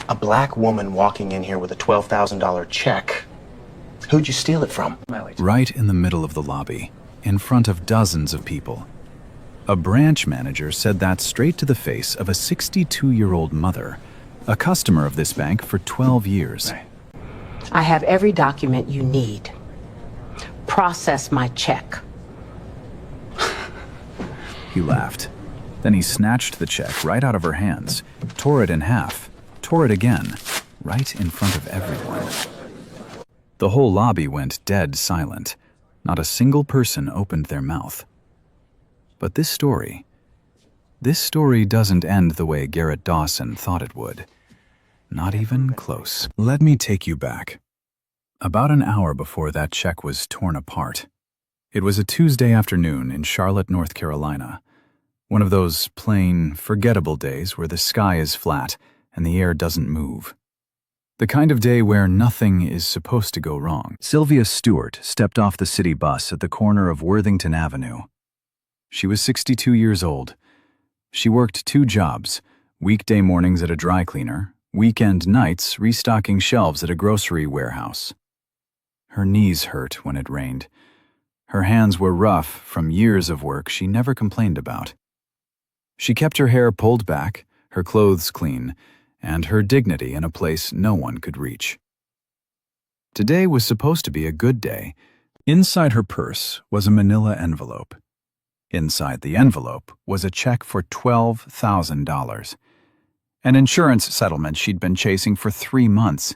A black woman walking in here with a $12,000 check. Who'd you steal it from? Right in the middle of the lobby, in front of dozens of people. A branch manager said that straight to the face of a 62-year-old mother, a customer of this bank for 12 years. I have every document you need. Process my check. He laughed. Then he snatched the check right out of her hands, tore it in half, tore it again, right in front of everyone. The whole lobby went dead silent. Not a single person opened their mouth. But this story doesn't end the way Garrett Dawson thought it would. Not even close. Let me take you back. About an hour before that check was torn apart. It was a Tuesday afternoon in Charlotte, North Carolina. One of those plain, forgettable days where the sky is flat and the air doesn't move. The kind of day where nothing is supposed to go wrong. Sylvia Stewart stepped off the city bus at the corner of Worthington Avenue. She was 62 years old. She worked 2 jobs, weekday mornings at a dry cleaner, weekend nights restocking shelves at a grocery warehouse. Her knees hurt when it rained. Her hands were rough from years of work she never complained about. She kept her hair pulled back, her clothes clean, and her dignity in a place no one could reach. Today was supposed to be a good day. Inside her purse was a manila envelope. Inside the envelope was a check for $12,000. An insurance settlement she'd been chasing for 3 months.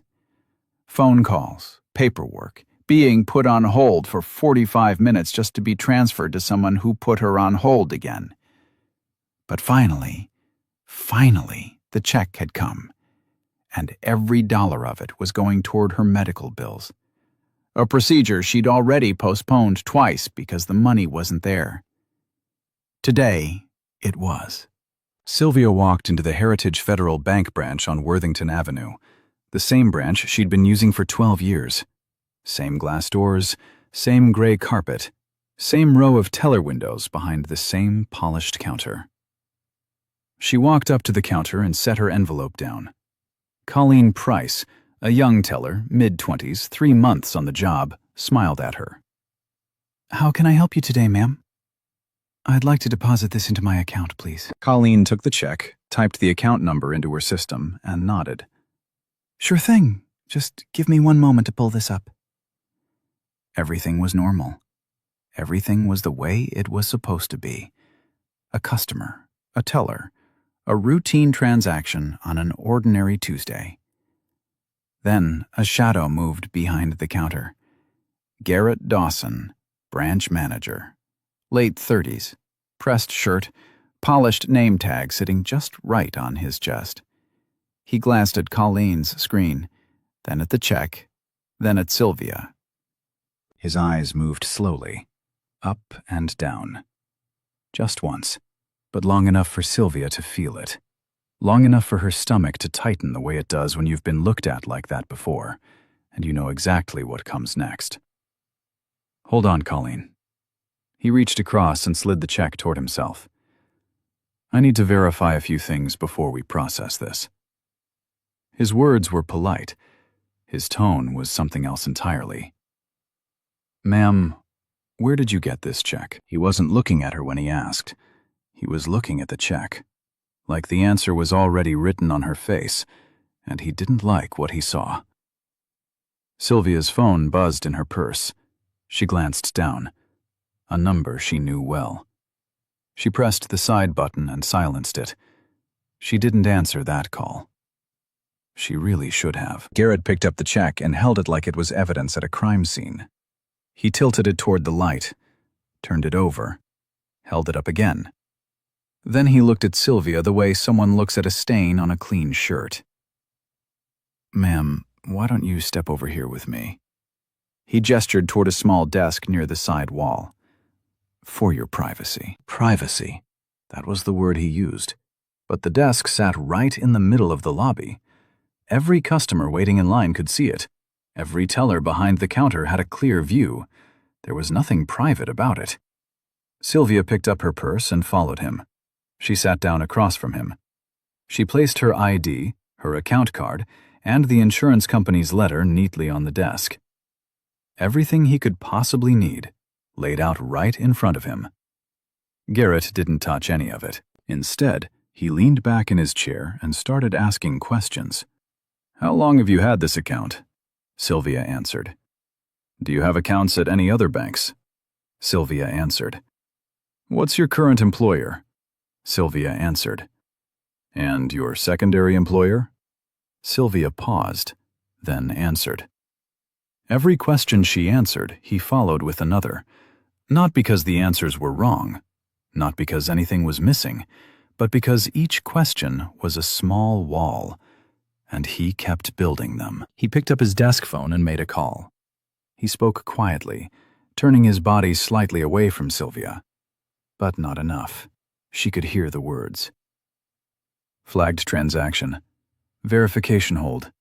Phone calls, paperwork, being put on hold for 45 minutes just to be transferred to someone who put her on hold again. But finally, the check had come, and every dollar of it was going toward her medical bills. A procedure she'd already postponed twice because the money wasn't there. Today, it was. Sylvia walked into the Heritage Federal Bank branch on Worthington Avenue, the same branch she'd been using for 12 years. Same glass doors, same gray carpet, same row of teller windows behind the same polished counter. She walked up to the counter and set her envelope down. Colleen Price, a young teller, mid-20s, 3 months on the job, smiled at her. "How can I help you today, ma'am?" "I'd like to deposit this into my account, please." Colleen took the check, typed the account number into her system, and nodded. "Sure thing. Just give me 1 moment to pull this up." Everything was normal. Everything was the way it was supposed to be. A customer, a teller, a routine transaction on an ordinary Tuesday. Then a shadow moved behind the counter. Garrett Dawson, branch manager. Late 30s, pressed shirt, polished name tag sitting just right on his chest. He glanced at Colleen's screen, then at the check, then at Sylvia. His eyes moved slowly, up and down. Just once, but long enough for Sylvia to feel it. Long enough for her stomach to tighten the way it does when you've been looked at like that before, and you know exactly what comes next. "Hold on, Colleen." He reached across and slid the check toward himself. "I need to verify a few things before we process this." His words were polite. His tone was something else entirely. "Ma'am, where did you get this check?" He wasn't looking at her when he asked. He was looking at the check, like the answer was already written on her face, and he didn't like what he saw. Sylvia's phone buzzed in her purse. She glanced down. A number she knew well. She pressed the side button and silenced it. She didn't answer that call. She really should have. Garrett picked up the check and held it like it was evidence at a crime scene. He tilted it toward the light, turned it over, held it up again. Then he looked at Sylvia the way someone looks at a stain on a clean shirt. "Ma'am, why don't you step over here with me?" He gestured toward a small desk near the side wall. "For your privacy." Privacy. That was the word he used. But the desk sat right in the middle of the lobby. Every customer waiting in line could see it. Every teller behind the counter had a clear view. There was nothing private about it. Sylvia picked up her purse and followed him. She sat down across from him. She placed her ID, her account card, and the insurance company's letter neatly on the desk. Everything he could possibly need, laid out right in front of him. Garrett didn't touch any of it. Instead, he leaned back in his chair and started asking questions. "How long have you had this account?" Sylvia answered. "Do you have accounts at any other banks?" Sylvia answered. "What's your current employer?" Sylvia answered. "And your secondary employer?" Sylvia paused, then answered. Every question she answered, he followed with another. Not because the answers were wrong, not because anything was missing, but because each question was a small wall, and he kept building them. He picked up his desk phone and made a call. He spoke quietly, turning his body slightly away from Sylvia. But not enough. She could hear the words. Flagged transaction. Verification hold.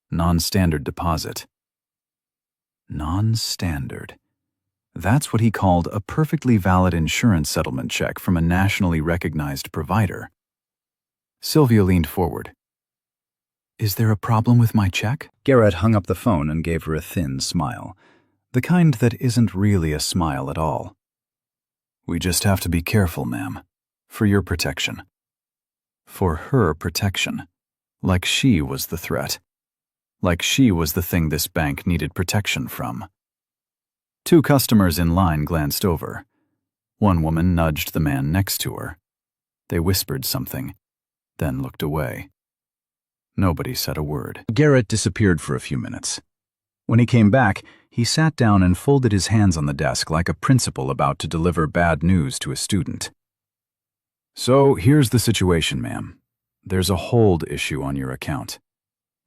Non-standard deposit. Non-standard. That's what he called a perfectly valid insurance settlement check from a nationally recognized provider. Sylvia leaned forward. "Is there a problem with my check?" Garrett hung up the phone and gave her a thin smile, the kind that isn't really a smile at all. "We just have to be careful, ma'am, for your protection." For her protection. Like she was the threat. Like she was the thing this bank needed protection from. Two customers in line glanced over. One woman nudged the man next to her. They whispered something, then looked away. Nobody said a word. Garrett disappeared for a few minutes. When he came back, he sat down and folded his hands on the desk like a principal about to deliver bad news to a student. "So here's the situation, ma'am. There's a hold issue on your account.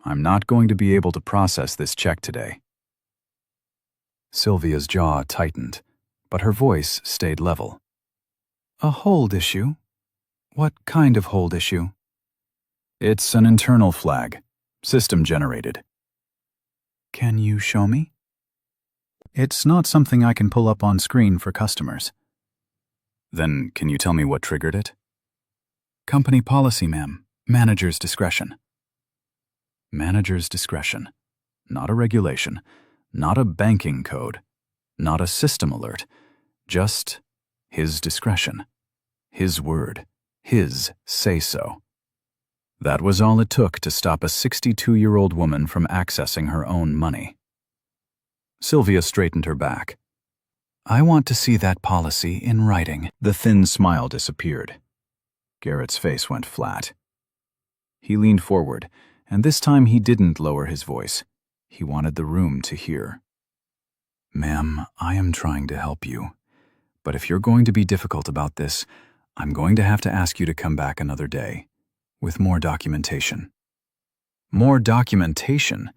I'm not going to be able to process this check today." Sylvia's jaw tightened, but her voice stayed level. "A hold issue? What kind of hold issue?" "It's an internal flag, system-generated." "Can you show me?" "It's not something I can pull up on screen for customers." "Then can you tell me what triggered it?" "Company policy, ma'am. Manager's discretion." Manager's discretion. Not a regulation. Not a banking code. Not a system alert. Just his discretion. His word. His say-so. That was all it took to stop a 62-year-old woman from accessing her own money. Sylvia straightened her back. "I want to see that policy in writing." The thin smile disappeared. Garrett's face went flat. He leaned forward, and this time he didn't lower his voice. He wanted the room to hear. "Ma'am, I am trying to help you. But if you're going to be difficult about this, I'm going to have to ask you to come back another day, with more documentation." More documentation?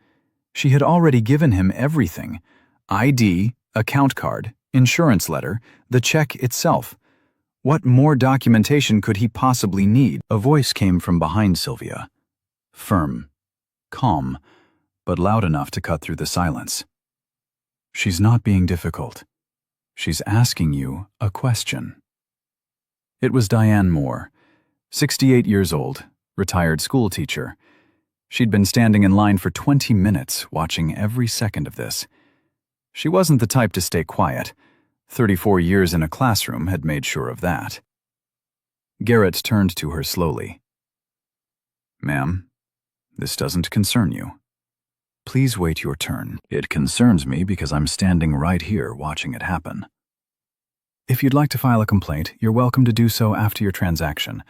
She had already given him everything. ID, account card, insurance letter, the check itself. What more documentation could he possibly need? A voice came from behind Sylvia. Firm, calm, but loud enough to cut through the silence. "She's not being difficult. She's asking you a question." It was Diane Moore, 68 years old, retired school teacher. She'd been standing in line for 20 minutes, watching every second of this. She wasn't the type to stay quiet. 34 years in a classroom had made sure of that. Garrett turned to her slowly. "Ma'am, this doesn't concern you. Please wait your turn. It concerns me because I'm standing right here watching it happen. If you'd like to file a complaint, you're welcome to do so after your transaction.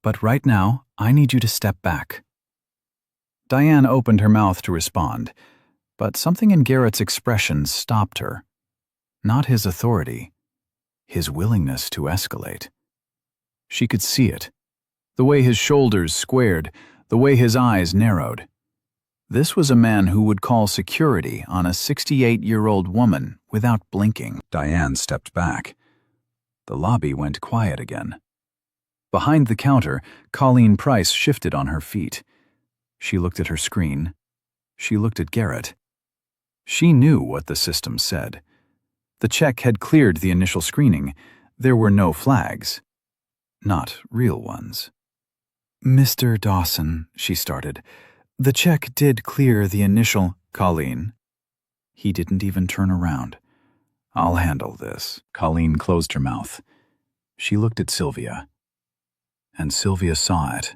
But right now, I need you to step back." Diane opened her mouth to respond, but something in Garrett's expression stopped her. Not his authority, his willingness to escalate. She could see it. The way his shoulders squared, the way his eyes narrowed. This was a man who would call security on a 68-year-old woman without blinking. Diane stepped back. The lobby went quiet again. Behind the counter, Colleen Price shifted on her feet. She looked at her screen. She looked at Garrett. She knew what the system said. The check had cleared the initial screening. There were no flags. Not real ones. Mr. Dawson, she started. The check did clear the initial. Colleen. He didn't even turn around. I'll handle this. Colleen closed her mouth. She looked at Sylvia. And Sylvia saw it.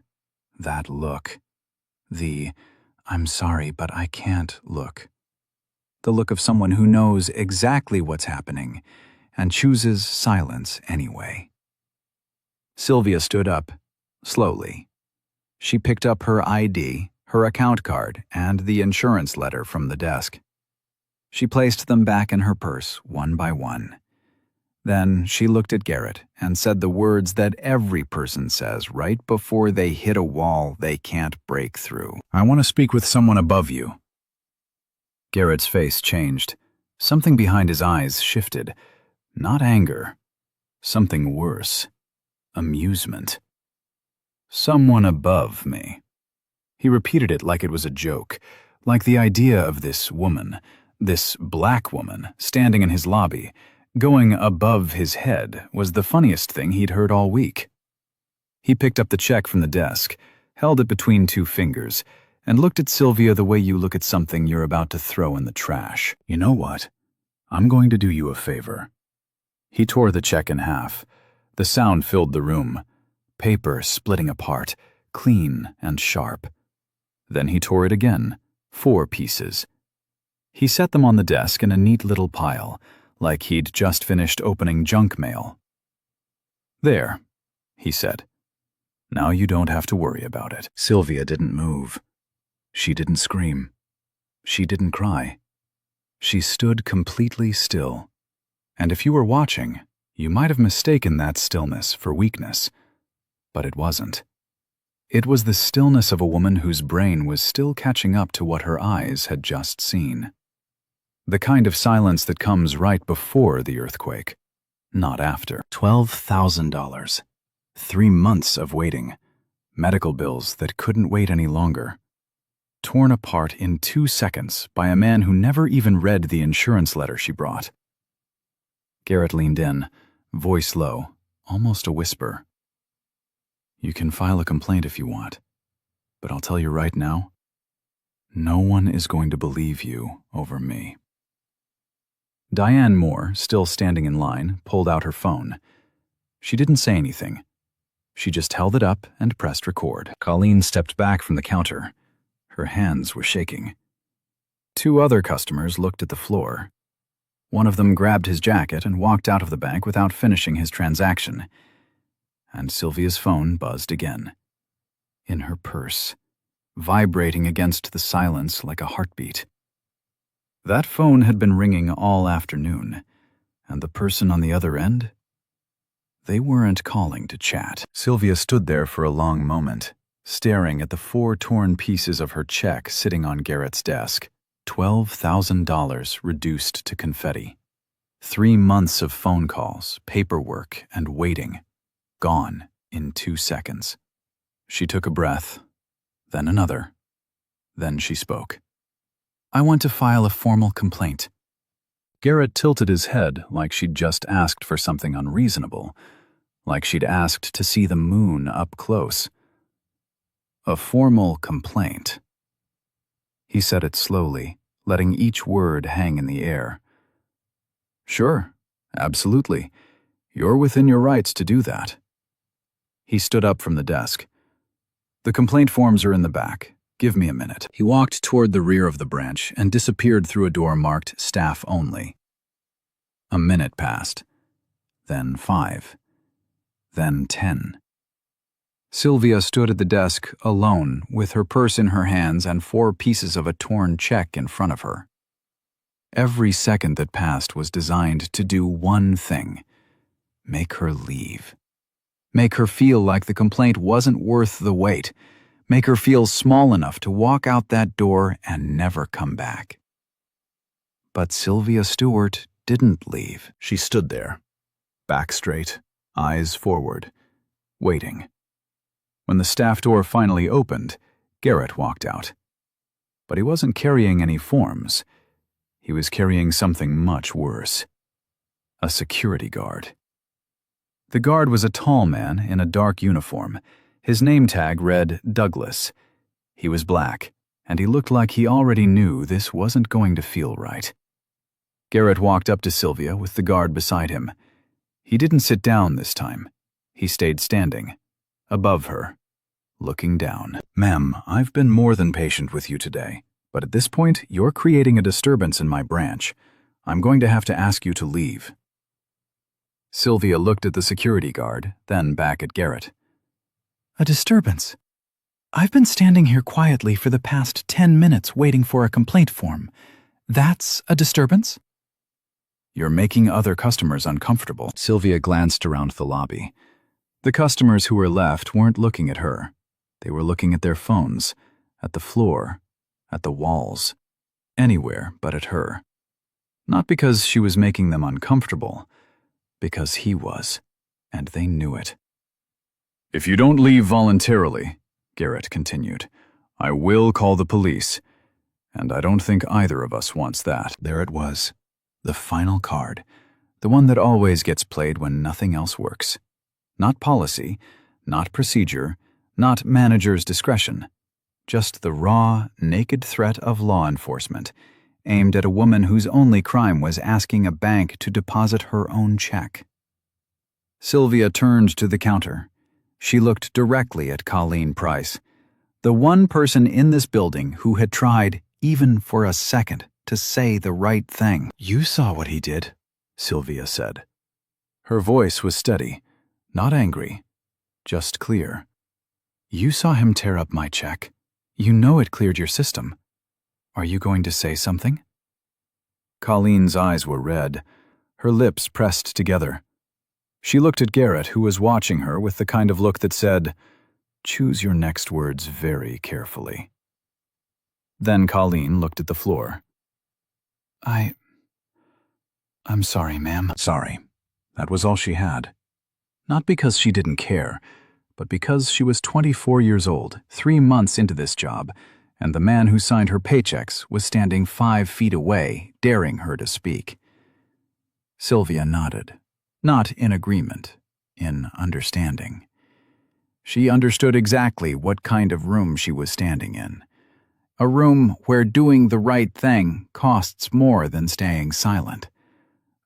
That look. The, I'm sorry, but I can't look. The look of someone who knows exactly what's happening and chooses silence anyway. Sylvia stood up, slowly. She picked up her ID, her account card, and the insurance letter from the desk. She placed them back in her purse, one by one. Then she looked at Garrett and said the words that every person says right before they hit a wall they can't break through. I want to speak with someone above you. Garrett's face changed. Something behind his eyes shifted. Not anger. Something worse. Amusement. Someone above me. He repeated it like it was a joke, like the idea of this woman, this black woman, standing in his lobby, going above his head, was the funniest thing he'd heard all week. He picked up the check from the desk, held it between two fingers, and looked at Sylvia the way you look at something you're about to throw in the trash. You know what? I'm going to do you a favor. He tore the check in half. The sound filled the room. Paper splitting apart, clean and sharp. Then he tore it again, 4 pieces. He set them on the desk in a neat little pile, like he'd just finished opening junk mail. There, he said. Now you don't have to worry about it. Sylvia didn't move. She didn't scream. She didn't cry. She stood completely still. And if you were watching, you might have mistaken that stillness for weakness. But it wasn't. It was the stillness of a woman whose brain was still catching up to what her eyes had just seen. The kind of silence that comes right before the earthquake, not after. $12,000. 3 months of waiting. Medical bills that couldn't wait any longer. Torn apart in 2 seconds by a man who never even read the insurance letter she brought. Garrett leaned in, voice low, almost a whisper. You can file a complaint if you want, but I'll tell you right now, no one is going to believe you over me. Diane Moore, still standing in line, pulled out her phone. She didn't say anything. She just held it up and pressed record. Colleen stepped back from the counter. Her hands were shaking. 2 other customers looked at the floor. One of them grabbed his jacket and walked out of the bank without finishing his transaction. And Sylvia's phone buzzed again. In her purse, vibrating against the silence like a heartbeat. That phone had been ringing all afternoon, and the person on the other end? They weren't calling to chat. Sylvia stood there for a long moment, staring at the 4 torn pieces of her check sitting on Garrett's desk. $12,000 reduced to confetti. 3 months of phone calls, paperwork, and waiting. Gone in 2 seconds. She took a breath, then another. Then she spoke. I want to file a formal complaint. Garrett tilted his head like she'd just asked for something unreasonable, like she'd asked to see the moon up close. A formal complaint. He said it slowly, letting each word hang in the air. Sure, absolutely. You're within your rights to do that. He stood up from the desk. The complaint forms are in the back. Give me a minute. He walked toward the rear of the branch and disappeared through a door marked Staff Only. A minute passed. Then 5. Then 10. Sylvia stood at the desk, alone, with her purse in her hands and 4 pieces of a torn check in front of her. Every second that passed was designed to do one thing: make her leave. Make her feel like the complaint wasn't worth the wait. Make her feel small enough to walk out that door and never come back. But Sylvia Stewart didn't leave. She stood there, back straight, eyes forward, waiting. When the staff door finally opened, Garrett walked out. But he wasn't carrying any forms. He was carrying something much worse. A security guard. The guard was a tall man in a dark uniform, His name tag read Douglas. He was black, and he looked like he already knew this wasn't going to feel right. Garrett walked up to Sylvia with the guard beside him. He didn't sit down this time. He stayed standing, above her, looking down. "Ma'am, I've been more than patient with you today, but at this point, you're creating a disturbance in my branch. I'm going to have to ask you to leave." Sylvia looked at the security guard, then back at Garrett. "A disturbance? I've been standing here quietly for the past 10 minutes waiting for a complaint form. That's a disturbance?" "You're making other customers uncomfortable." Sylvia glanced around the lobby. The customers who were left weren't looking at her. They were looking at their phones, at the floor, at the walls, anywhere but at her. Not because she was making them uncomfortable, because he was, and they knew it. "If you don't leave voluntarily," Garrett continued, "I will call the police, and I don't think either of us wants that." There it was, the final card, the one that always gets played when nothing else works. Not policy, not procedure, not manager's discretion, just the raw, naked threat of law enforcement, aimed at a woman whose only crime was asking a bank to deposit her own check. Sylvia turned to the counter. She looked directly at Colleen Price, the one person in this building who had tried, even for a second, to say the right thing. "You saw what he did," Sylvia said. Her voice was steady, not angry, just clear. "You saw him tear up my check. You know it cleared your system. Are you going to say something?" Colleen's eyes were red, her lips pressed together. She looked at Garrett, who was watching her with the kind of look that said, "Choose your next words very carefully." Then Colleen looked at the floor. I'm sorry, ma'am." Sorry. That was all she had. Not because she didn't care, but because she was 24 years old, 3 months into this job, and the man who signed her paychecks was standing 5 feet away, daring her to speak. Sylvia nodded, not in agreement, in understanding. She understood exactly what kind of room she was standing in. A room where doing the right thing costs more than staying silent.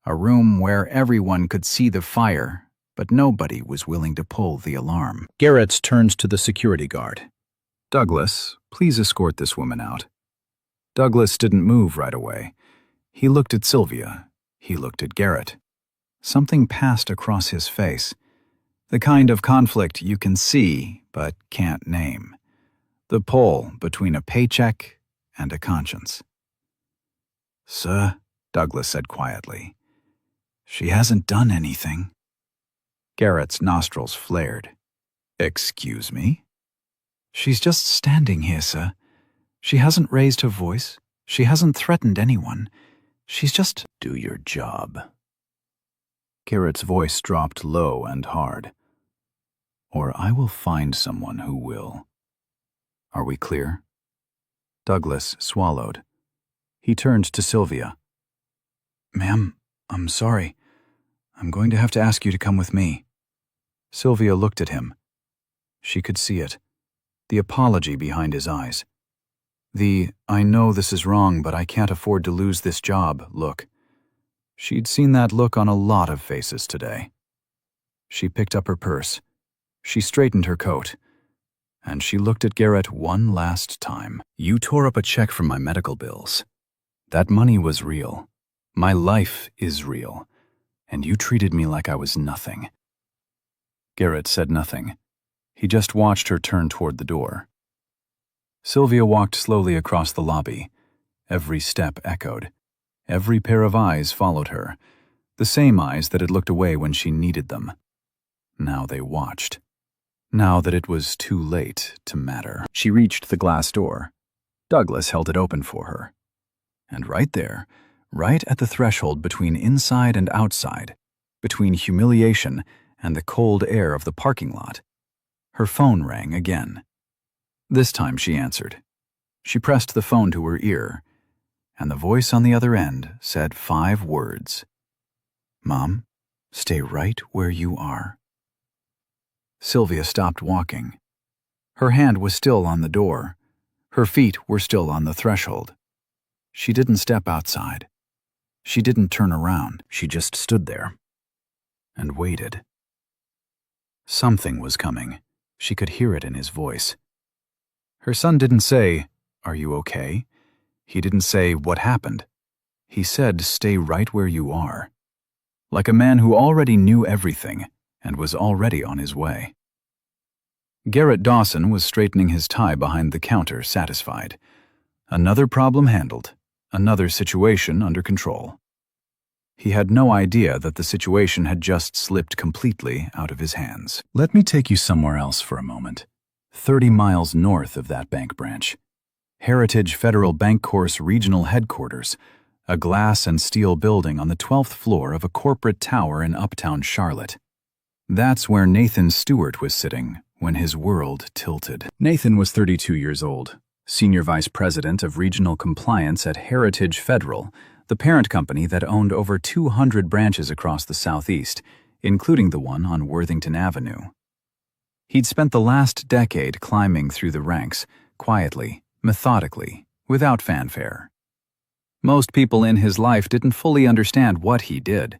A room where everyone could see the fire, but nobody was willing to pull the alarm. Garrett turned to the security guard. "Douglas, please escort this woman out." Douglas didn't move right away. He looked at Sylvia. He looked at Garrett. Something passed across his face. The kind of conflict you can see but can't name. The pull between a paycheck and a conscience. "Sir," Douglas said quietly, "she hasn't done anything." Garrett's nostrils flared. "Excuse me?" "She's just standing here, sir. She hasn't raised her voice. She hasn't threatened anyone. She's just—" "Do your job." Garrett's voice dropped low and hard. "Or I will find someone who will. Are we clear?" Douglas swallowed. He turned to Sylvia. "Ma'am, I'm sorry. I'm going to have to ask you to come with me." Sylvia looked at him. She could see it. The apology behind his eyes. The "I know this is wrong, but I can't afford to lose this job" look. She'd seen that look on a lot of faces today. She picked up her purse. She straightened her coat. And she looked at Garrett one last time. "You tore up a check from my medical bills. That money was real. My life is real. And you treated me like I was nothing." Garrett said nothing. He just watched her turn toward the door. Sylvia walked slowly across the lobby. Every step echoed. Every pair of eyes followed her, the same eyes that had looked away when she needed them. Now they watched. Now that it was too late to matter. She reached the glass door. Douglas held it open for her. And right there, right at the threshold between inside and outside, between humiliation and the cold air of the parking lot, her phone rang again. This time she answered. She pressed the phone to her ear, and the voice on the other end said 5 words. "Mom, stay right where you are." Sylvia stopped walking. Her hand was still on the door. Her feet were still on the threshold. She didn't step outside. She didn't turn around. She just stood there and waited. Something was coming. She could hear it in his voice. Her son didn't say, "Are you okay?" He didn't say, "What happened?" He said, "Stay right where you are," like a man who already knew everything and was already on his way. Garrett Dawson was straightening his tie behind the counter, satisfied. Another problem handled, another situation under control. He had no idea that the situation had just slipped completely out of his hands. Let me take you somewhere else for a moment. 30 miles north of that bank branch. Heritage Federal Bank Course Regional Headquarters, a glass and steel building on the 12th floor of a corporate tower in uptown Charlotte. That's where Nathan Stewart was sitting when his world tilted. Nathan was 32 years old, Senior Vice President of Regional Compliance at Heritage Federal, the parent company that owned over 200 branches across the Southeast, including the one on Worthington Avenue. He'd spent the last decade climbing through the ranks, quietly, methodically, without fanfare. Most people in his life didn't fully understand what he did,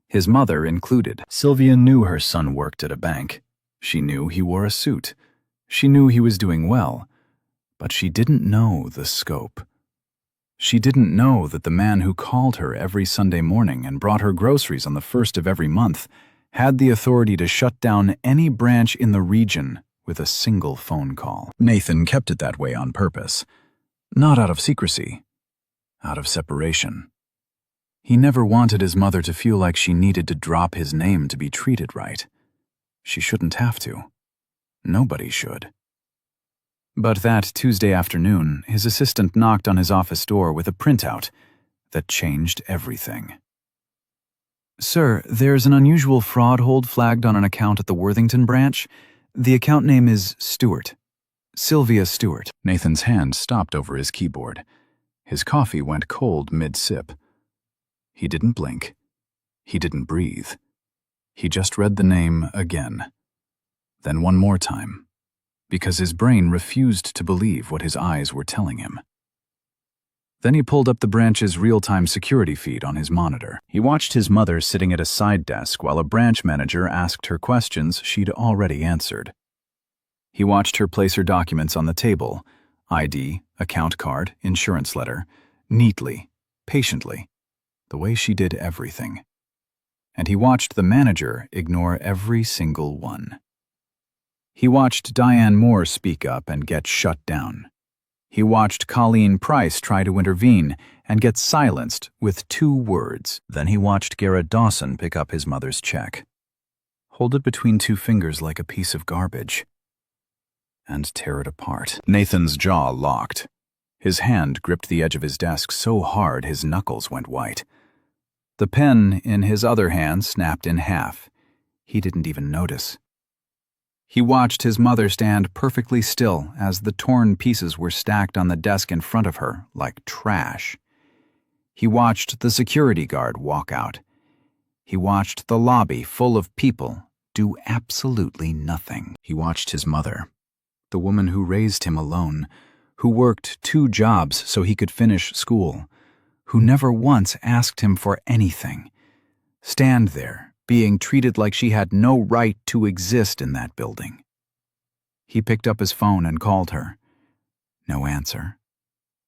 his mother included. Sylvia knew her son worked at a bank. She knew he wore a suit. She knew he was doing well, but she didn't know the scope. She didn't know that the man who called her every Sunday morning and brought her groceries on the first of every month had the authority to shut down any branch in the region with a single phone call. Nathan kept it that way on purpose. Not out of secrecy, out of separation. He never wanted his mother to feel like she needed to drop his name to be treated right. She shouldn't have to. Nobody should. But that Tuesday afternoon, his assistant knocked on his office door with a printout that changed everything. "Sir, there's an unusual fraud hold flagged on an account at the Worthington branch. The account name is Stewart. Sylvia Stewart." Nathan's hand stopped over his keyboard. His coffee went cold mid-sip. He didn't blink. He didn't breathe. He just read the name again. Then one more time, because his brain refused to believe what his eyes were telling him. Then he pulled up the branch's real-time security feed on his monitor. He watched his mother sitting at a side desk while a branch manager asked her questions she'd already answered. He watched her place her documents on the table, ID, account card, insurance letter, neatly, patiently, the way she did everything. And he watched the manager ignore every single one. He watched Diane Moore speak up and get shut down. He watched Colleen Price try to intervene and get silenced with 2 words. Then he watched Garrett Dawson pick up his mother's check, hold it between 2 fingers like a piece of garbage, and tear it apart. Nathan's jaw locked. His hand gripped the edge of his desk so hard his knuckles went white. The pen in his other hand snapped in half. He didn't even notice. He watched his mother stand perfectly still as the torn pieces were stacked on the desk in front of her like trash. He watched the security guard walk out. He watched the lobby full of people do absolutely nothing. He watched his mother, the woman who raised him alone, who worked 2 jobs so he could finish school, who never once asked him for anything, stand there, being treated like she had no right to exist in that building. He picked up his phone and called her. No answer.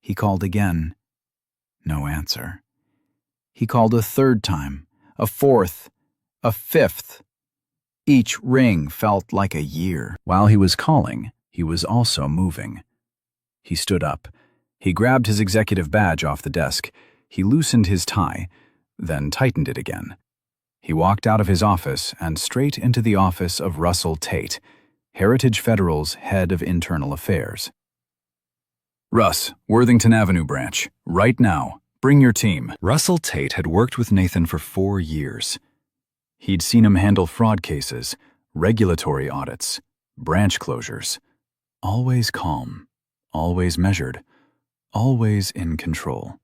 He called again. No answer. He called a 3rd time, a 4th, a 5th. Each ring felt like a year. While he was calling, he was also moving. He stood up. He grabbed his executive badge off the desk. He loosened his tie, then tightened it again. He walked out of his office and straight into the office of Russell Tate, Heritage Federal's head of internal affairs. "Russ, Worthington Avenue branch, right now. Bring your team." Russell Tate had worked with Nathan for 4 years. He'd seen him handle fraud cases, regulatory audits, branch closures. Always calm, always measured, always in control.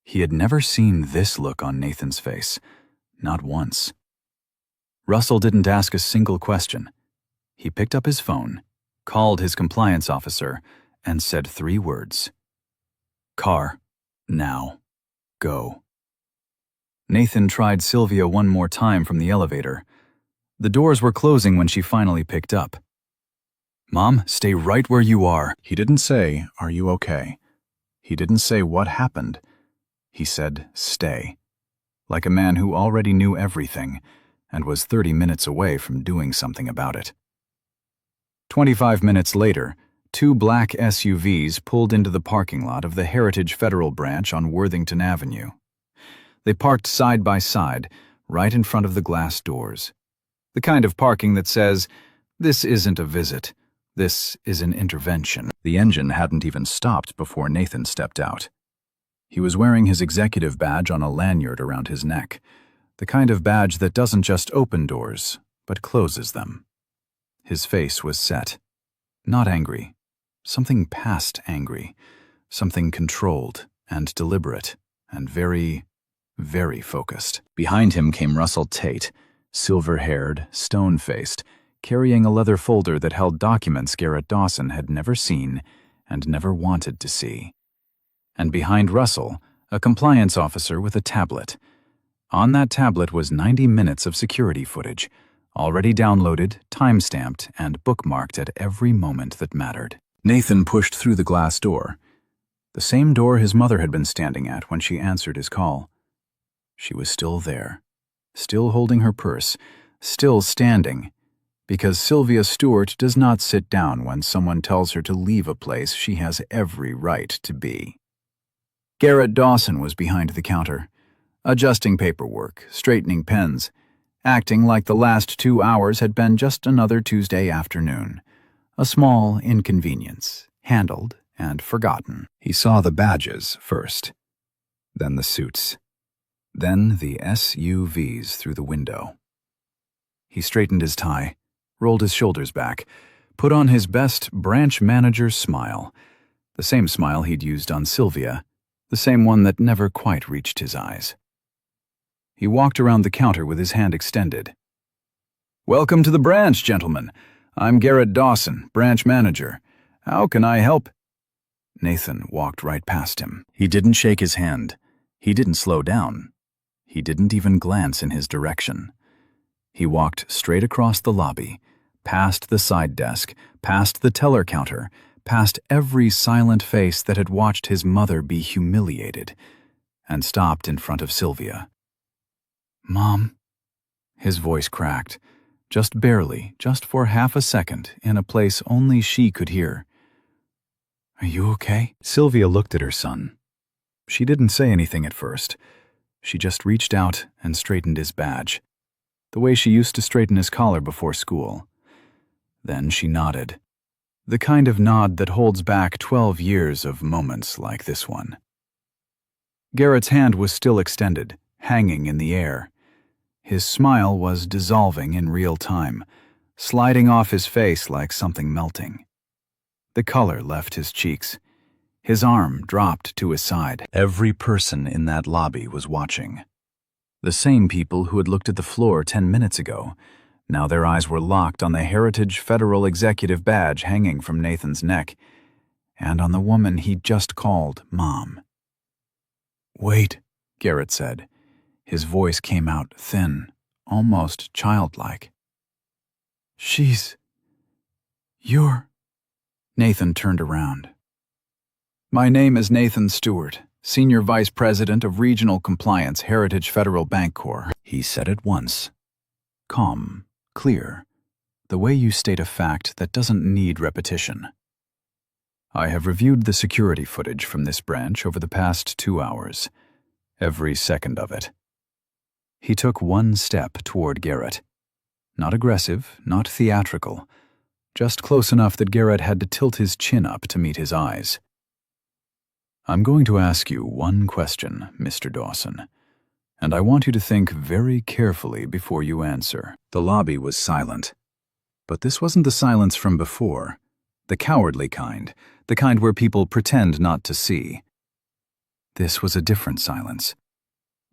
He had never seen this look on Nathan's face. Not once. Russell didn't ask a single question. He picked up his phone, called his compliance officer, and said 3 words. "Car, now, go." Nathan tried Sylvia one more time from the elevator. The doors were closing when she finally picked up. "Mom, stay right where you are." He didn't say, "Are you okay?" He didn't say what happened. He said, "Stay," like a man who already knew everything and was 30 minutes away from doing something about it. 25 minutes later, 2 black SUVs pulled into the parking lot of the Heritage Federal Branch on Worthington Avenue. They parked side by side, right in front of the glass doors. The kind of parking that says, "This isn't a visit. This is an intervention." The engine hadn't even stopped before Nathan stepped out. He was wearing his executive badge on a lanyard around his neck, the kind of badge that doesn't just open doors, but closes them. His face was set. Not angry. Something past angry. Something controlled and deliberate and very, very focused. Behind him came Russell Tate, silver-haired, stone-faced, carrying a leather folder that held documents Garrett Dawson had never seen and never wanted to see. And behind Russell, a compliance officer with a tablet. On that tablet was 90 minutes of security footage, already downloaded, time-stamped, and bookmarked at every moment that mattered. Nathan pushed through the glass door, the same door his mother had been standing at when she answered his call. She was still there, still holding her purse, still standing, because Sylvia Stewart does not sit down when someone tells her to leave a place she has every right to be. Garrett Dawson was behind the counter, adjusting paperwork, straightening pens, acting like the last 2 hours had been just another Tuesday afternoon, a small inconvenience, handled and forgotten. He saw the badges first, then the suits, then the SUVs through the window. He straightened his tie, rolled his shoulders back, put on his best branch manager smile, the same smile he'd used on Sylvia, the same one that never quite reached his eyes. He walked around the counter with his hand extended. "Welcome to the branch, gentlemen. I'm Garrett Dawson, branch manager. How can I help?" Nathan walked right past him. He didn't shake his hand. He didn't slow down. He didn't even glance in his direction. He walked straight across the lobby, past the side desk, past the teller counter, past every silent face that had watched his mother be humiliated, and stopped in front of Sylvia. "Mom," his voice cracked, just barely, just for half a second, in a place only she could hear. "Are you okay?" Sylvia looked at her son. She didn't say anything at first. She just reached out and straightened his badge, the way she used to straighten his collar before school. Then she nodded, the kind of nod that holds back 12 years of moments like this one. Garrett's hand was still extended, hanging in the air. His smile was dissolving in real time, sliding off his face like something melting. The color left his cheeks. His arm dropped to his side. Every person in that lobby was watching. The same people who had looked at the floor 10 minutes ago. Now their eyes were locked on the Heritage Federal Executive badge hanging from Nathan's neck, and on the woman he'd just called Mom. "Wait," Garrett said. His voice came out thin, almost childlike. "You're..." Nathan turned around. "My name is Nathan Stewart, Senior Vice President of Regional Compliance, Heritage Federal Bancorp," he said at once. Calm, clear, the way you state a fact that doesn't need repetition. "I have reviewed the security footage from this branch over the past 2 hours. Every second of it." He took one step toward Garrett. Not aggressive, not theatrical, just close enough that Garrett had to tilt his chin up to meet his eyes. "I'm going to ask you one question, Mr. Dawson, and I want you to think very carefully before you answer." The lobby was silent. But this wasn't the silence from before, the cowardly kind, the kind where people pretend not to see. This was a different silence,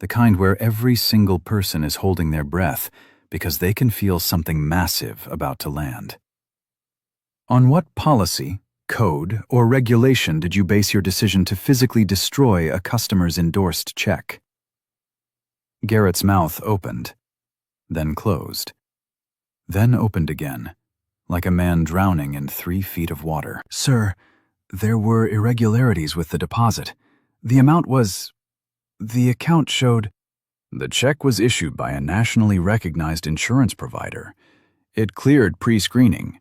the kind where every single person is holding their breath because they can feel something massive about to land. On what policy, code, or regulation did you base your decision to physically destroy a customer's endorsed check? Garrett's mouth opened, then closed, then opened again, like a man drowning in 3 feet of water. Sir, there were irregularities with the deposit. The account showed... The check was issued by a nationally recognized insurance provider. It cleared pre-screening.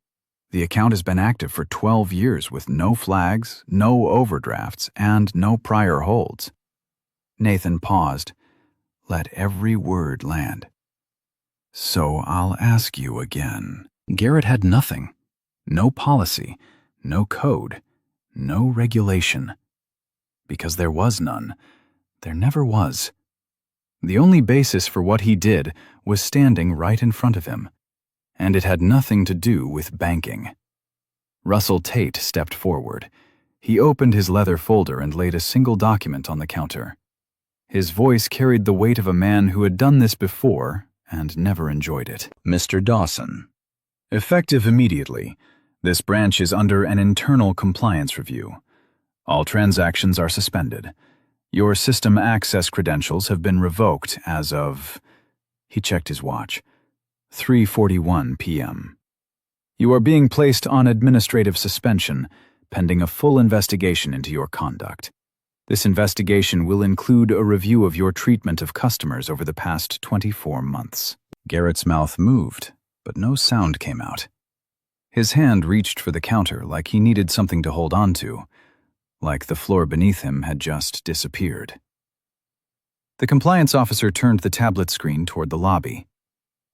The account has been active for 12 years with no flags, no overdrafts, and no prior holds. Nathan paused. Let every word land. So I'll ask you again. Garrett had nothing. No policy, no code, no regulation. Because there was none. There never was. The only basis for what he did was standing right in front of him, and it had nothing to do with banking. Russell Tate stepped forward. He opened his leather folder and laid a single document on the counter. His voice carried the weight of a man who had done this before and never enjoyed it. Mr. Dawson. Effective immediately, this branch is under an internal compliance review. All transactions are suspended. Your system access credentials have been revoked as of... He checked his watch. 3:41 p.m. You are being placed on administrative suspension, pending a full investigation into your conduct. This investigation will include a review of your treatment of customers over the past 24 months. Garrett's mouth moved, but no sound came out. His hand reached for the counter like he needed something to hold on to, like the floor beneath him had just disappeared. The compliance officer turned the tablet screen toward the lobby.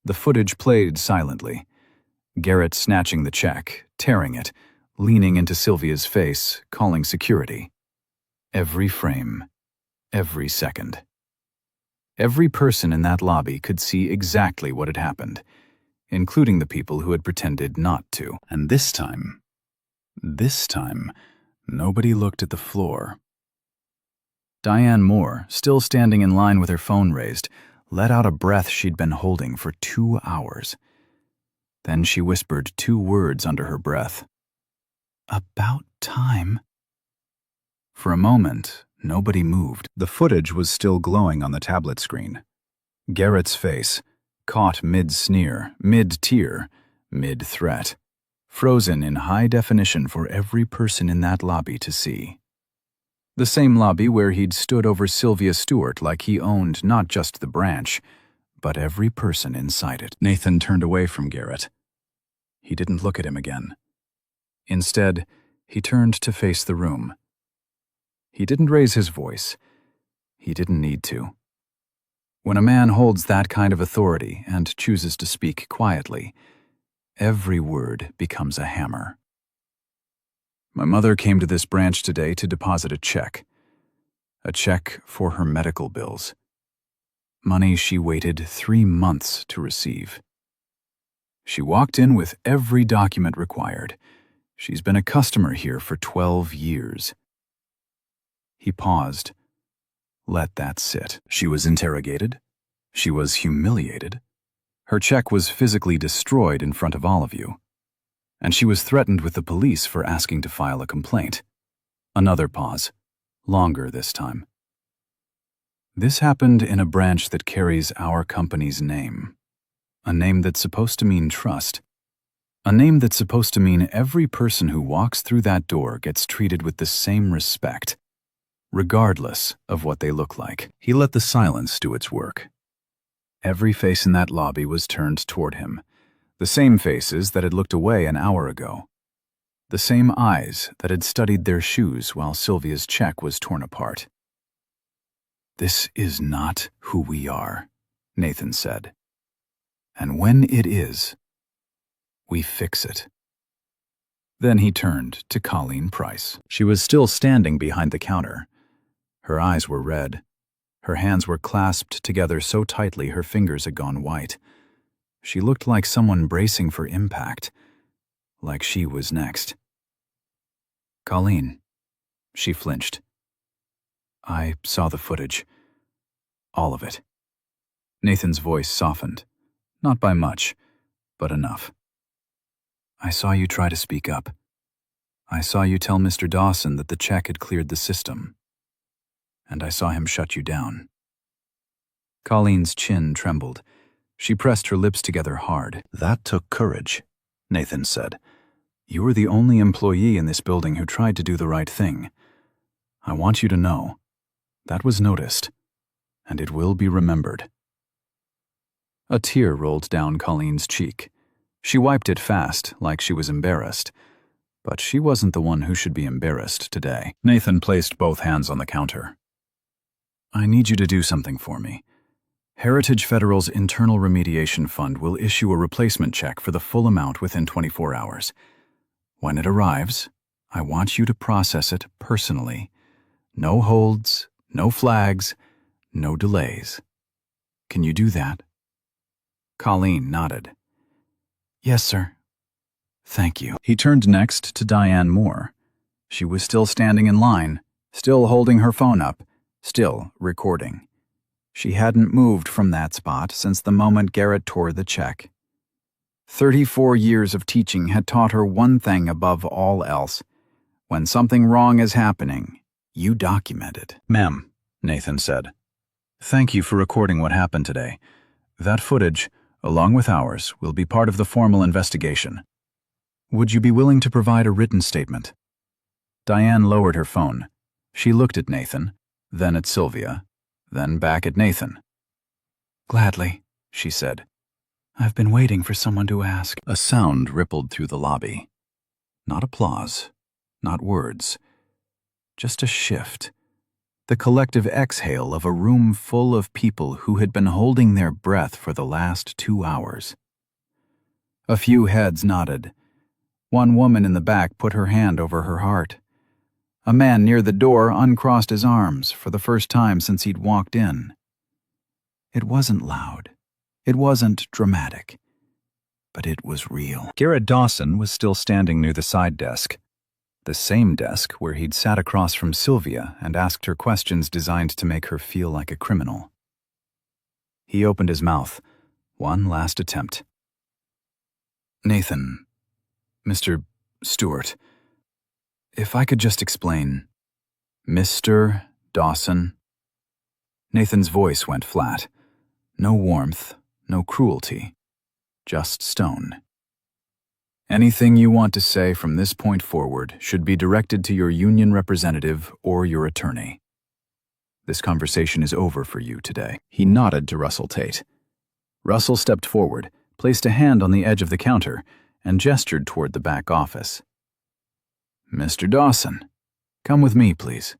The footage played silently. Garrett snatching the check, tearing it, leaning into Sylvia's face, calling security. Every frame, every second. Every person in that lobby could see exactly what had happened, including the people who had pretended not to. And this time, nobody looked at the floor. Diane Moore, still standing in line with her phone raised, let out a breath she'd been holding for 2 hours. Then she whispered 2 words under her breath. About time. For a moment, nobody moved. The footage was still glowing on the tablet screen. Garrett's face, caught mid-sneer, mid-tear, mid-threat, frozen in high definition for every person in that lobby to see. The same lobby where he'd stood over Sylvia Stewart like he owned not just the branch, but every person inside it. Nathan turned away from Garrett. He didn't look at him again. Instead, he turned to face the room. He didn't raise his voice. He didn't need to. When a man holds that kind of authority and chooses to speak quietly, every word becomes a hammer. My mother came to this branch today to deposit a check for her medical bills. Money she waited 3 months to receive. She walked in with every document required. She's been a customer here for 12 years. He paused. Let that sit. She was interrogated. She was humiliated. Her check was physically destroyed in front of all of you. And she was threatened with the police for asking to file a complaint. Another pause. Longer this time. This happened in a branch that carries our company's name. A name that's supposed to mean trust. A name that's supposed to mean every person who walks through that door gets treated with the same respect, regardless of what they look like. He let the silence do its work. Every face in that lobby was turned toward him, the same faces that had looked away an hour ago, the same eyes that had studied their shoes while Sylvia's check was torn apart. This is not who we are, Nathan said. And when it is, we fix it. Then he turned to Colleen Price. She was still standing behind the counter. Her eyes were red. Her hands were clasped together so tightly her fingers had gone white. She looked like someone bracing for impact, like she was next. Colleen. She flinched. I saw the footage. All of it. Nathan's voice softened. Not by much, but enough. I saw you try to speak up. I saw you tell Mr. Dawson that the check had cleared the system. And I saw him shut you down. Colleen's chin trembled. She pressed her lips together hard. That took courage, Nathan said. You were the only employee in this building who tried to do the right thing. I want you to know. That was noticed, and it will be remembered. A tear rolled down Colleen's cheek. She wiped it fast, like she was embarrassed. But she wasn't the one who should be embarrassed today. Nathan placed both hands on the counter. I need you to do something for me. Heritage Federal's Internal Remediation Fund will issue a replacement check for the full amount within 24 hours. When it arrives, I want you to process it personally. No holds, no flags, no delays. Can you do that? Colleen nodded. Yes, sir. Thank you. He turned next to Diane Moore. She was still standing in line, still holding her phone up, still recording. She hadn't moved from that spot since the moment Garrett tore the check. 34 years of teaching had taught her one thing above all else. When something wrong is happening, you document it. Ma'am, Nathan said. Thank you for recording what happened today. That footage, along with ours, will be part of the formal investigation. Would you be willing to provide a written statement? Diane lowered her phone. She looked at Nathan, then at Sylvia, then back at Nathan. Gladly, she said. I've been waiting for someone to ask. A sound rippled through the lobby. Not applause, not words, just a shift. The collective exhale of a room full of people who had been holding their breath for the last 2 hours. A few heads nodded. One woman in the back put her hand over her heart. A man near the door uncrossed his arms for the first time since he'd walked in. It wasn't loud. It wasn't dramatic. But it was real. Garrett Dawson was still standing near the side desk. The same desk where he'd sat across from Sylvia and asked her questions designed to make her feel like a criminal. He opened his mouth. One last attempt. Nathan, Mr. Stewart, if I could just explain. Mr. Dawson. Nathan's voice went flat. No warmth, no cruelty, just stone. Anything you want to say from this point forward should be directed to your union representative or your attorney. This conversation is over for you today. He nodded to Russell Tate. Russell stepped forward, placed a hand on the edge of the counter, and gestured toward the back office. Mr. Dawson, come with me, please.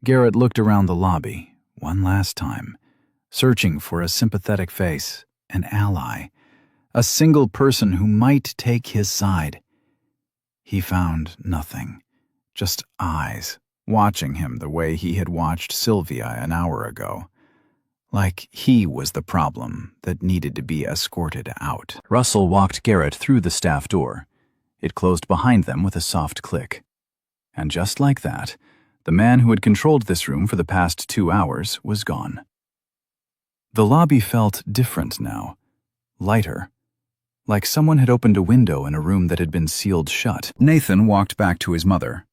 Garrett looked around the lobby, one last time, searching for a sympathetic face, an ally, a single person who might take his side. He found nothing, just eyes, watching him the way he had watched Sylvia an hour ago, like he was the problem that needed to be escorted out. Russell walked Garrett through the staff door. It closed behind them with a soft click. And just like that, the man who had controlled this room for the past 2 hours was gone. The lobby felt different now, lighter, like someone had opened a window in a room that had been sealed shut. Nathan walked back to his mother.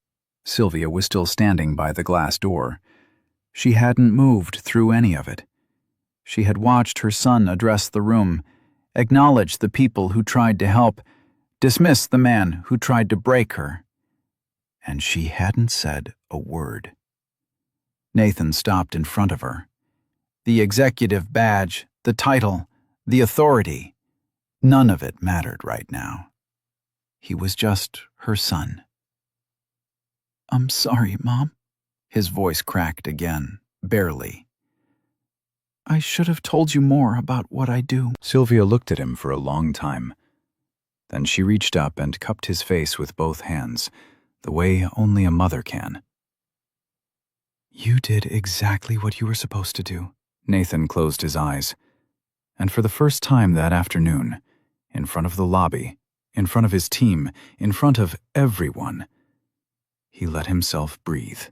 Sylvia was still standing by the glass door. She hadn't moved through any of it. She had watched her son address the room, acknowledge the people who tried to help, dismiss the man who tried to break her. And she hadn't said a word. Nathan stopped in front of her. The executive badge, the title, the authority, none of it mattered right now. He was just her son. I'm sorry, Mom. His voice cracked again, barely. I should have told you more about what I do. Sylvia looked at him for a long time. Then she reached up and cupped his face with both hands, the way only a mother can. You did exactly what you were supposed to do. Nathan closed his eyes. And for the first time that afternoon, in front of the lobby, in front of his team, in front of everyone, he let himself breathe.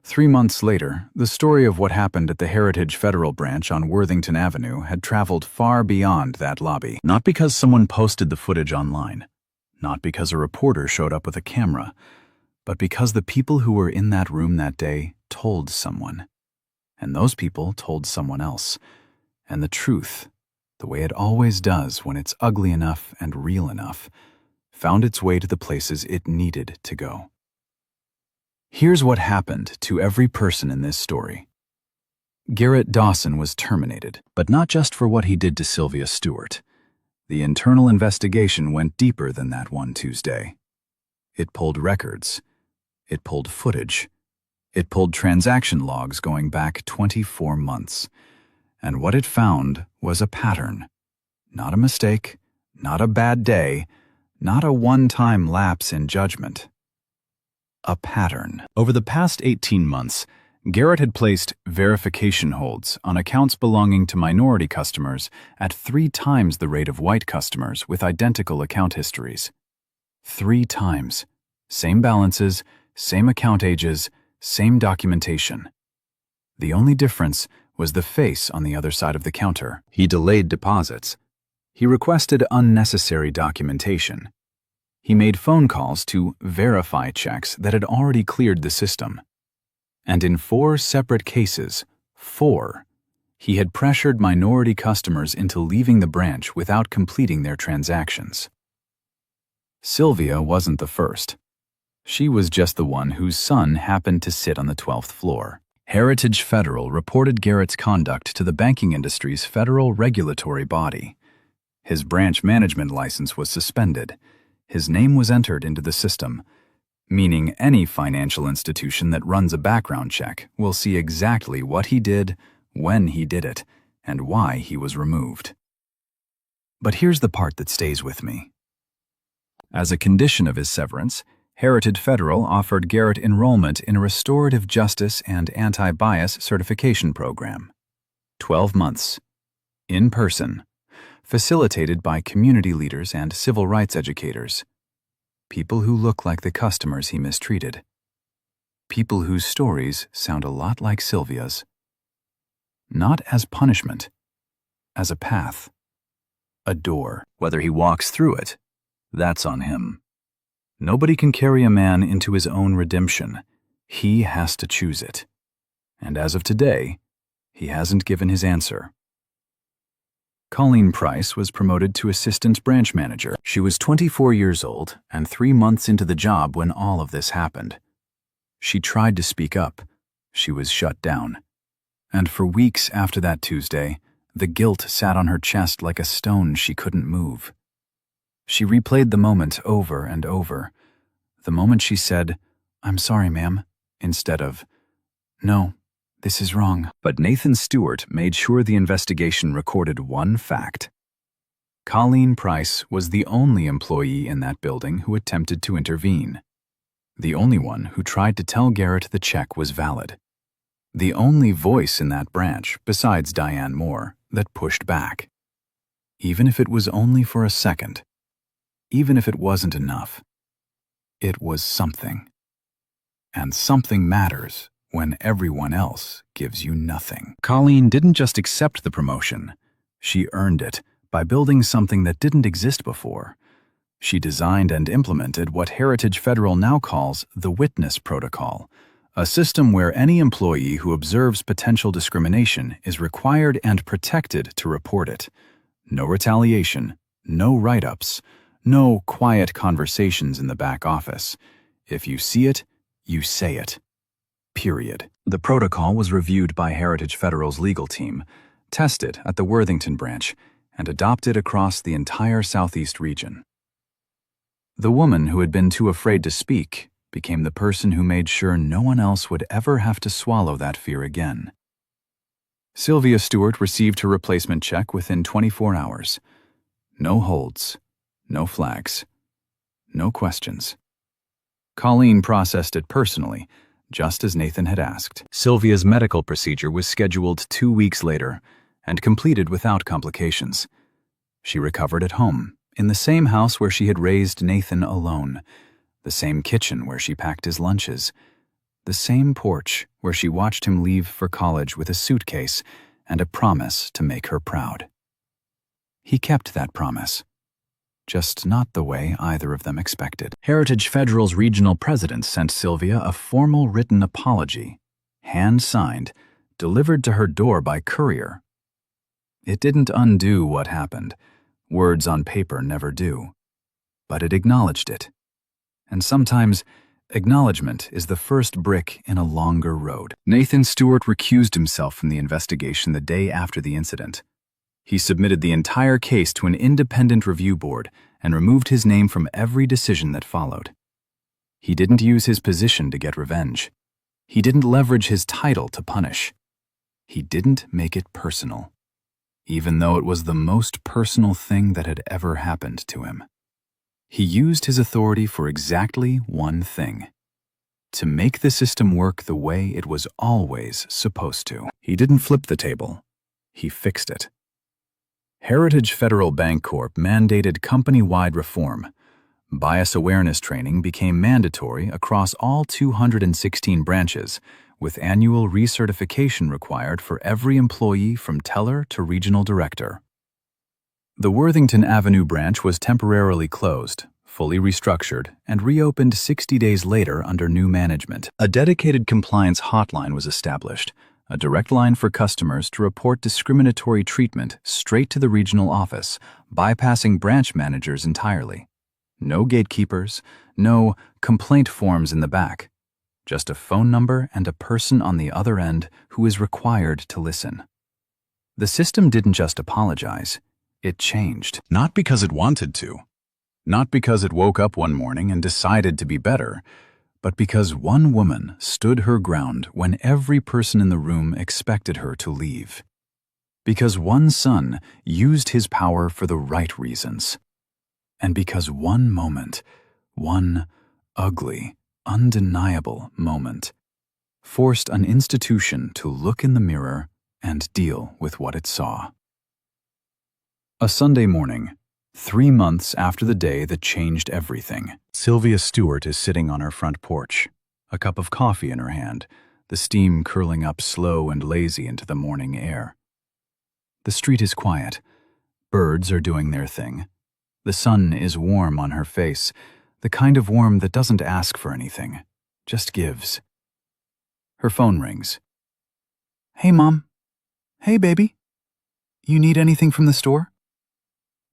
3 months later, the story of what happened at the Heritage Federal Branch on Worthington Avenue had traveled far beyond that lobby. Not because someone posted the footage online, not because a reporter showed up with a camera, but because the people who were in that room that day told someone. And those people told someone else. And the truth, the way it always does when it's ugly enough and real enough, found its way to the places it needed to go. Here's what happened to every person in this story. Garrett Dawson was terminated, but not just for what he did to Sylvia Stewart. The internal investigation went deeper than that one Tuesday. It pulled records. It pulled footage. It pulled transaction logs going back 24 months. And what it found was a pattern. Not a mistake, not a bad day, not a one-time lapse in judgment. A pattern. Over the past 18 months, Garrett had placed verification holds on accounts belonging to minority customers at 3 times the rate of white customers with identical account histories. 3 times. Same balances, same account ages, same documentation. The only difference was the face on the other side of the counter. He delayed deposits. He requested unnecessary documentation. He made phone calls to verify checks that had already cleared the system. And in 4 separate cases, 4, he had pressured minority customers into leaving the branch without completing their transactions. Sylvia wasn't the first. She was just the one whose son happened to sit on the 12th floor. Heritage Federal reported Garrett's conduct to the banking industry's federal regulatory body. His branch management license was suspended. His name was entered into the system, meaning any financial institution that runs a background check will see exactly what he did, when he did it, and why he was removed. But here's the part that stays with me. As a condition of his severance, Heritage Federal offered Garrett enrollment in a restorative justice and anti-bias certification program. 12 months. In person. Facilitated by community leaders and civil rights educators. People who look like the customers he mistreated. People whose stories sound a lot like Sylvia's. Not as punishment, as a path. A door. Whether he walks through it, that's on him. Nobody can carry a man into his own redemption. He has to choose it. And as of today, he hasn't given his answer. Colleen Price was promoted to assistant branch manager. She was 24 years old and 3 months into the job when all of this happened. She tried to speak up. She was shut down. And for weeks after that Tuesday, the guilt sat on her chest like a stone she couldn't move. She replayed the moment over and over. The moment she said, "I'm sorry, ma'am," instead of, "No, this is wrong." But Nathan Stewart made sure the investigation recorded one fact. Colleen Price was the only employee in that building who attempted to intervene. The only one who tried to tell Garrett the check was valid. The only voice in that branch, besides Diane Moore, that pushed back. Even if it was only for a second. Even if it wasn't enough. It was something. And something matters when everyone else gives you nothing. Colleen didn't just accept the promotion. She earned it by building something that didn't exist before. She designed and implemented what Heritage Federal now calls the Witness Protocol, a system where any employee who observes potential discrimination is required and protected to report it. No retaliation, no write-ups, no quiet conversations in the back office. If you see it, you say it. Period. The protocol was reviewed by Heritage Federal's legal team, tested at the Worthington branch, and adopted across the entire Southeast region. The woman who had been too afraid to speak became the person who made sure no one else would ever have to swallow that fear again. Sylvia Stewart received her replacement check within 24 hours. No holds, no flags, no questions. Colleen processed it personally, just as Nathan had asked. Sylvia's medical procedure was scheduled 2 weeks later and completed without complications. She recovered at home, in the same house where she had raised Nathan alone, the same kitchen where she packed his lunches, The same porch where she watched him leave for college with a suitcase and a promise to make her proud. He kept that promise, just not the way either of them expected. Heritage Federal's regional president sent Sylvia a formal written apology, hand-signed, delivered to her door by courier. It didn't undo what happened. Words on paper never do. But it acknowledged it. And sometimes, acknowledgement is the first brick in a longer road. Nathan Stewart recused himself from the investigation the day after the incident. He submitted the entire case to an independent review board and removed his name from every decision that followed. He didn't use his position to get revenge. He didn't leverage his title to punish. He didn't make it personal, even though it was the most personal thing that had ever happened to him. He used his authority for exactly one thing: to make the system work the way it was always supposed to. He didn't flip the table. He fixed it. Heritage Federal Bancorp mandated company-wide reform. Bias awareness training became mandatory across all 216 branches, with annual recertification required for every employee from teller to regional director. The Worthington Avenue branch was temporarily closed, fully restructured, and reopened 60 days later under new management. A dedicated compliance hotline was established, a direct line for customers to report discriminatory treatment straight to the regional office, bypassing branch managers entirely. No gatekeepers, no complaint forms in the back. Just a phone number and a person on the other end who is required to listen. The system didn't just apologize, it changed. Not because it wanted to. Not because it woke up one morning and decided to be better, but because one woman stood her ground when every person in the room expected her to leave. Because one son used his power for the right reasons. And because one moment, one ugly, undeniable moment, forced an institution to look in the mirror and deal with what it saw. A Sunday morning, 3 months after the day that changed everything, Sylvia Stewart is sitting on her front porch, a cup of coffee in her hand, the steam curling up slow and lazy into the morning air. The street is quiet. Birds are doing their thing. The sun is warm on her face, the kind of warm that doesn't ask for anything, just gives. Her phone rings. "Hey, Mom. Hey, baby. You need anything from the store?"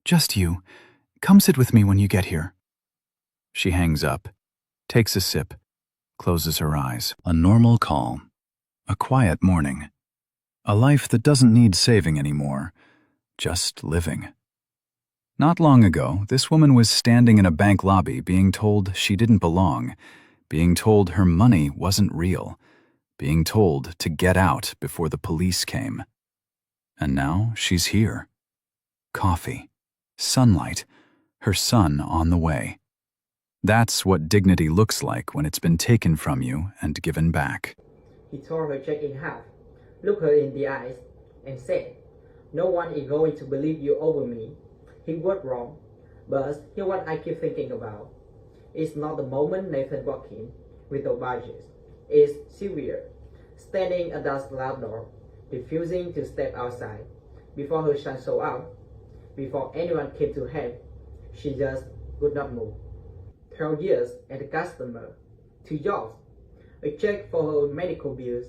"Just you. Come sit with me when you get here." She hangs up, takes a sip, closes her eyes. A normal call. A quiet morning. A life that doesn't need saving anymore, just living. Not long ago, this woman was standing in a bank lobby being told she didn't belong, being told her money wasn't real, being told to get out before the police came. And now she's here. Coffee, sunlight, her son on the way. That's what dignity looks like when it's been taken from you and given back. He tore her check in half, looked her in the eyes, and said, "No one is going to believe you over me." He was wrong, but here's what I keep thinking about. It's not the moment Nathan walked in with the badges. It's Sylvia, standing at that loud door, refusing to step outside. Before her son showed up, before anyone came to help, she just would not move. 12 years as a customer, 2 jobs, a check for her medical bills,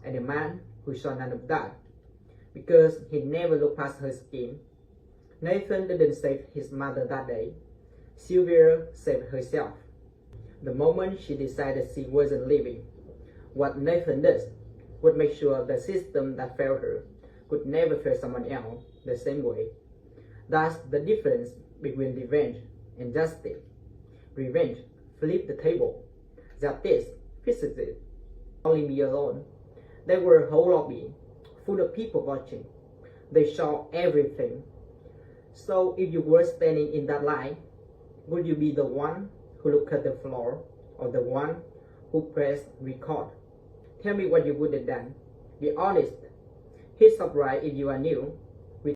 and a man who saw none of that, because he never looked past her skin. Nathan didn't save his mother that day. Sylvia saved herself. The moment she decided she wasn't leaving, what Nathan does would make sure the system that failed her could never fail someone else the same way. That's the difference between revenge and justice. Revenge flipped the table. Justice fixes it. Only me alone. There were a whole lobby full of people watching. They saw everything. So if you were standing in that line, would you be the one who looked at the floor or the one who pressed record? Tell me what you would have done. Be honest. Hit subscribe if you are new.